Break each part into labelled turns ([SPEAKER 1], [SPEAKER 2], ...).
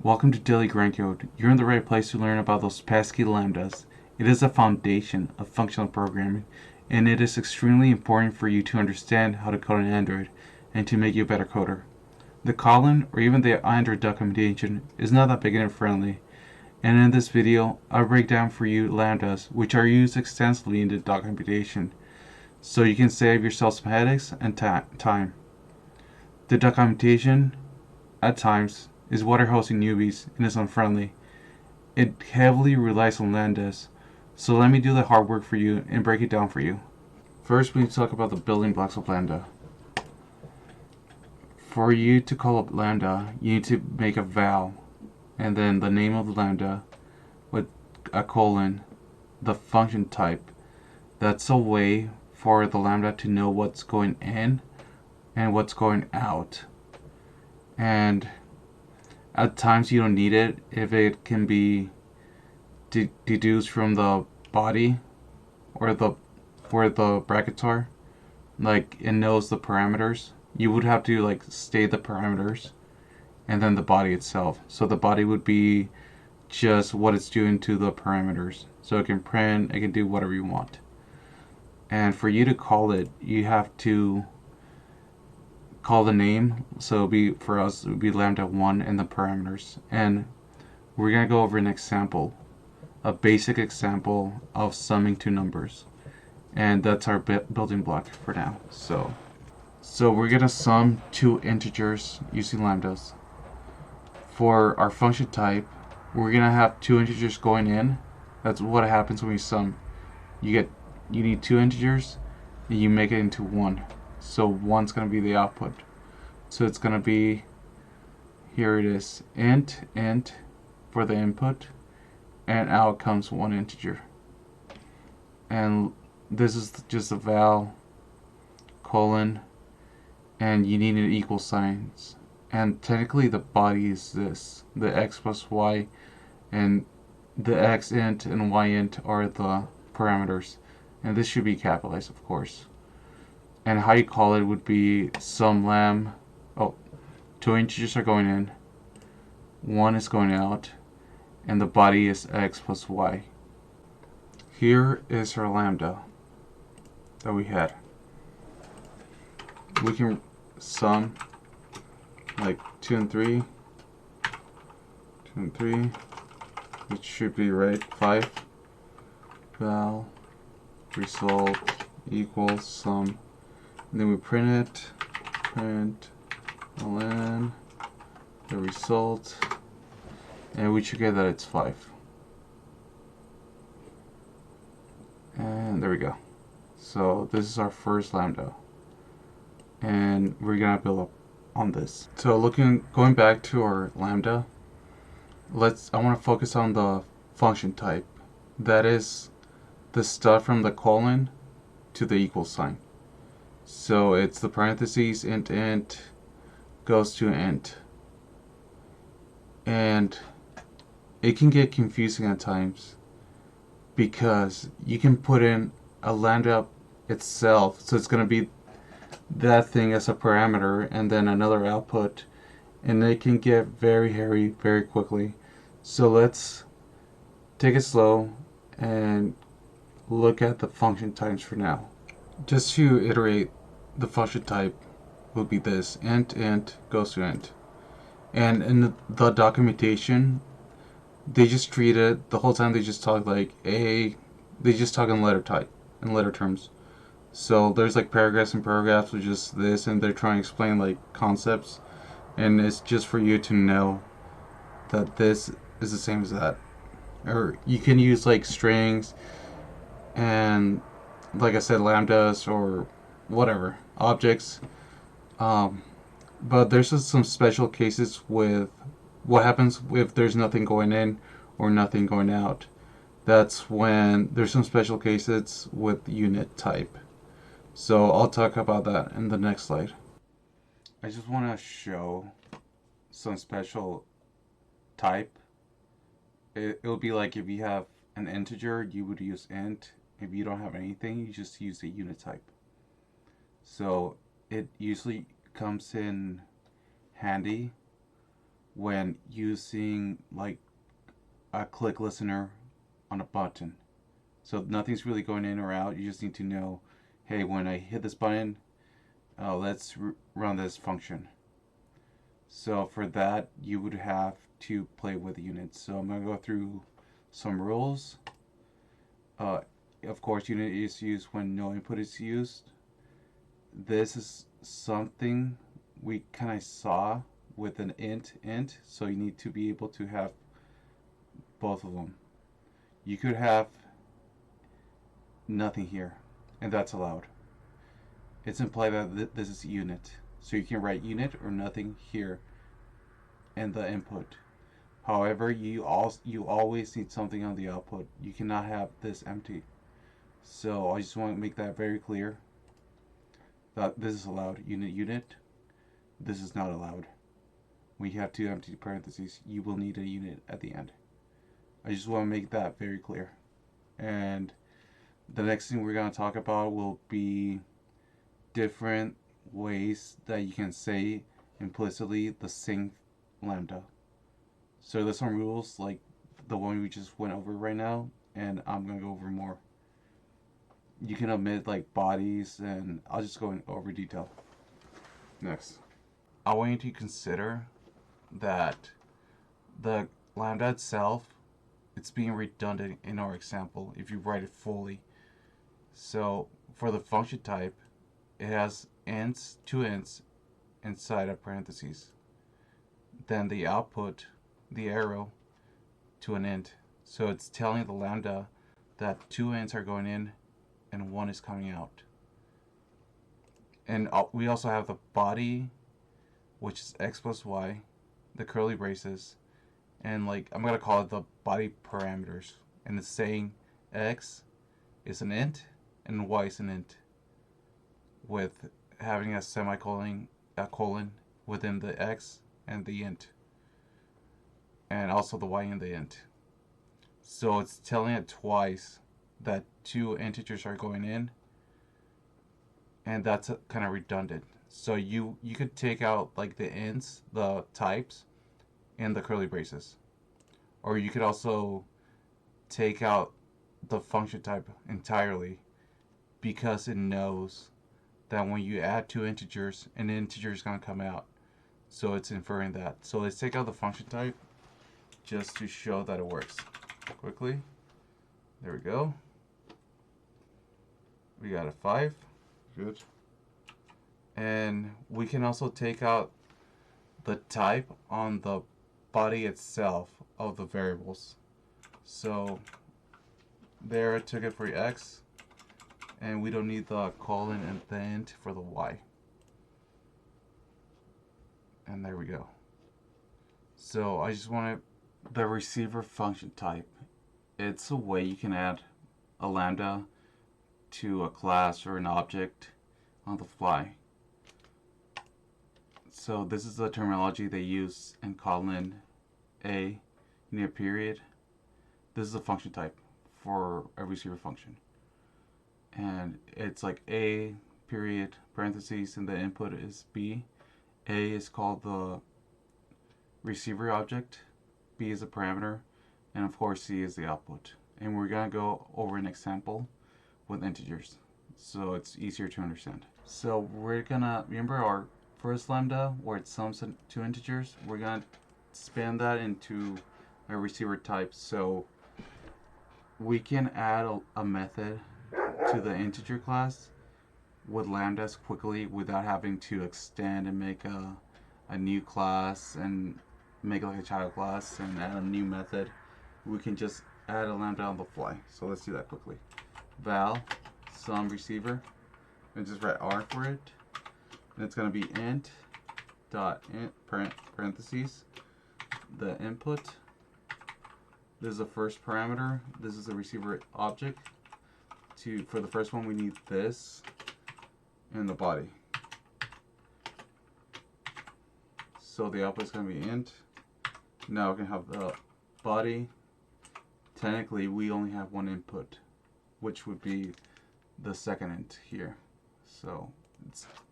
[SPEAKER 1] Welcome to Daily Grind Code. You're in the right place to learn about those pesky lambdas. It is a foundation of functional programming, and it is extremely important for you to understand how to code on Android and to make you a better coder. The Kotlin or even the Android documentation is not that beginner friendly, and in this video I'll break down for you lambdas, which are used extensively in the documentation, so you can save yourself some headaches and time. The documentation, at times, is water hosting newbies and is unfriendly. It heavily relies on lambdas, so let me do the hard work for you and break it down for you. First, we need to talk about the building blocks of lambda. For you to call up lambda, you need to make a val, and then the name of the lambda with a colon, the function type. That's a way for the lambda to know what's going in and what's going out. And at times you don't need it if it can be deduced from the body or where the brackets are. Like, it knows the parameters. You would have to state the parameters and then the body itself. So the body would be just what it's doing to the parameters. So it can print, it can do whatever you want. And for you to call it, you have to call the name. So for us it would be lambda1 and the parameters. And we're gonna go over an example, a basic example of summing two numbers, and that's our building block for now. So we're gonna sum two integers using lambdas. For our function type, we're gonna have two integers going in. That's what happens when we sum. You need two integers and you make it into one. So one's going to be the output. So it's going to be, here it is, int for the input, and out comes one integer. And this is just a val, colon, and you need an equal signs. And technically the body is this, the x plus y, and the x int and y int are the parameters. And this should be capitalized, of course. And how you call it would be sum lam. Oh, two integers are going in, one is going out, and the body is x plus y. Here is our lambda that we had. We can sum like 2 and 3, 2 and 3, which should be right, 5. Val result equals sum. And then we print it, print ln the result, and we should get that it's 5. And there we go. So this is our first lambda, and we're gonna build up on this. So going back to our lambda, I want to focus on the function type. That is the stuff from the colon to the equal sign. So it's the parentheses, int goes to int. And it can get confusing at times because you can put in a lambda itself, so it's going to be that thing as a parameter and then another output, and it can get very hairy very quickly. So let's take it slow and look at the function types for now. Just to iterate, the function type will be this, int goes to int. And in the documentation, they just treat it, the whole time they just talk they just talk in letter type, in letter terms. So there's paragraphs and paragraphs with just this, and they're trying to explain concepts, and it's just for you to know that this is the same as that. Or you can use strings and, like I said, lambdas or whatever, objects. But there's just some special cases with what happens if there's nothing going in or nothing going out. That's when there's some special cases with unit type. So I'll talk about that in the next slide. I just want to show some special type. It'll be like if you have an integer, you would use int. If you don't have anything, you just use the unit type. So it usually comes in handy when using like a click listener on a button. So nothing's really going in or out. You just need to know, hey, when I hit this button, let's run this function. So for that, you would have to play with units. So I'm going to go through some rules. Of course, unit is used when no input is used. This is something we kind of saw with an int, so you need to be able to have both of them. You could have nothing here, and that's allowed. It's implied that this is unit, so you can write unit or nothing here in the input. However, you always need something on the output. You cannot have this empty. So I just want to make that very clear that this is allowed. Unit. This is not allowed. When you have two empty parentheses, you will need a unit at the end. I just want to make that very clear. And the next thing we're going to talk about will be different ways that you can say implicitly the same lambda. So there's some rules like the one we just went over right now, and I'm going to go over more. You can omit like bodies, and I'll just go over detail. Next, I want you to consider that the lambda itself, it's being redundant in our example if you write it fully. So for the function type, it has ints, two ints inside of parentheses. Then the output, the arrow, to an int. So it's telling the lambda that two ints are going in and one is coming out. And we also have the body, which is x plus y, the curly braces, and like I'm gonna call it the body parameters. And it's saying x is an int and y is an int, with having a semicolon, a colon within the x and the int, and also the y and the int. So it's telling it twice that two integers are going in, and that's kind of redundant. So you could take out like the ints, the types, and the curly braces, or you could also take out the function type entirely, because it knows that when you add two integers, an integer is going to come out. So it's inferring that. So let's take out the function type just to show that it works quickly. There we go. We got a 5. Good. And we can also take out the type on the body itself of the variables. So there, I took it for x, and we don't need the colon and the int for the y. And there we go. So I just wanted the receiver function type. It's a way you can add a lambda to a class or an object on the fly. So this is the terminology they use in Kotlin. A, you need a period. This is a function type for a receiver function. And it's like A, period, parentheses, and the input is B. A is called the receiver object, B is a parameter, and of course C is the output. And we're going to go over an example with integers, so it's easier to understand. So we're going to, remember our first lambda where it sums two integers, we're going to span that into a receiver type. So we can add a method to the integer class with lambdas quickly without having to extend and make a new class and make like a child class and add a new method. We can just add a lambda on the fly. So let's do that quickly. Val sum receiver, and just write R for it, and it's going to be int dot int parentheses the input. This is the first parameter. This is the receiver object. For the first one, we need this and the body. So the output is going to be int. Now we can have the body. Technically, we only have one input, which would be the second int here. So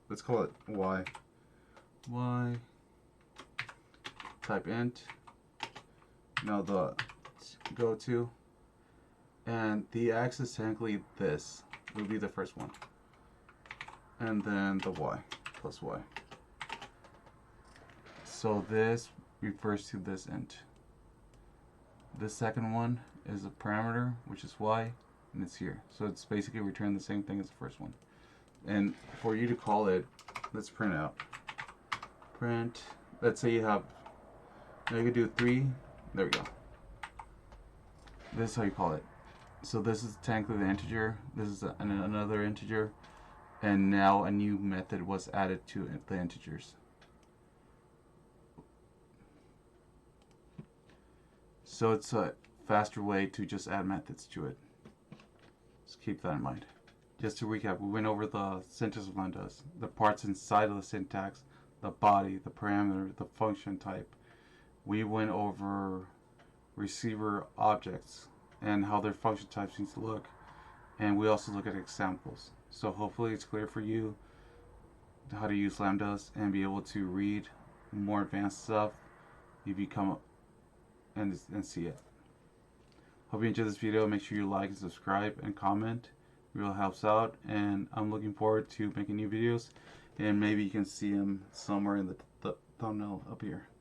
[SPEAKER 1] let's call it y. Y. type int, now the go to, and the x is technically this, would be the first one, and then the y plus y. So this refers to this int. This second one is a parameter, which is y, and it's here. So it's basically returning the same thing as the first one. And for you to call it, let's print out. Print, let's say you have, now you can do 3, there we go. This is how you call it. So this is technically the integer, this is another integer, and now a new method was added to the integers. So it's a faster way to just add methods to it. Just keep that in mind. Just to recap, we went over the syntax of Lambdas, the parts inside of the syntax, the body, the parameter, the function type. We went over receiver objects and how their function types need to look. And we also look at examples. So hopefully it's clear for you how to use Lambdas and be able to read more advanced stuff if you come up and see it. Hope you enjoyed this video. Make sure you like and subscribe and comment. It really helps out, and I'm looking forward to making new videos, and maybe you can see them somewhere in the thumbnail up here.